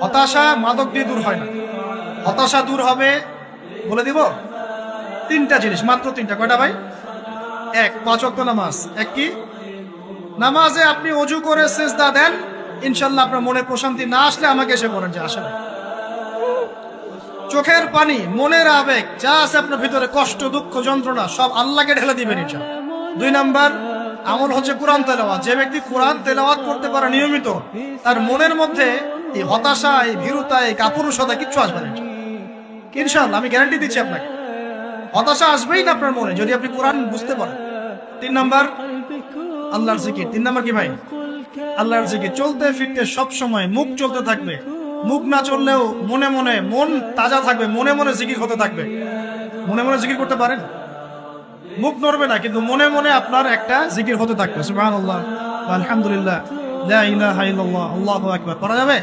হতাশা মাদক দিয়ে দূর হয় না। হতাশা দূর হবে, বলে দিব, তিনটা জিনিস, মাত্র তিনটা। কয়টা ভাই? এক, 5 ওয়াক্ত নামাজ। এক কি? নামাজে আপনি অজু করে সিজদা দেন, ইনশাল্লাহ আপনার মনে প্রশান্তি না আসলে আমাকে এসে বলেন যে আসলে। চোখের পানি, মনের আবেগ যা আছে আপনার ভিতরে, কষ্ট, দুঃখ, যন্ত্রণা, সব আল্লাহকে ঢেলে দিবেন ইনশাল্লাহ। 2 নাম্বার আমল হচ্ছে কোরআন তেলাওয়াত। যে ব্যক্তি কোরআন তেলাওয়াত করতে পারে নিয়মিত, তার মনের মধ্যে এই হতাশা, এই ভীরুতা, এই কাপুরুষতা কিচ্ছু আসবে না ইনশাআল্লাহ। আমি গ্যারান্টি দিচ্ছি আপনাকে, হতাশা আসবেই না আপনার মনে যদি আপনি কোরআন বুঝতে পারেন। 3 নাম্বার আল্লাহর জিকির। 3 নাম্বার কি ভাই? আল্লাহর জিকির। চলতে ফিরতে সব সময় মুখ চলতে থাকবে, মুখ না চললেও মনে মনে মন তাজা থাকবে, মনে মনে জিকির হতে থাকবে। মনে মনে জিকির করতে পারেন? মুখ নড়বে না, কিন্তু মনে মনে আপনার একটা জিকির হতে থাকবে। সুবহানাল্লাহ, আলহামদুলিল্লাহ, লা ইলাহা ইল্লাল্লাহ, আল্লাহু আকবার। করা যাবে?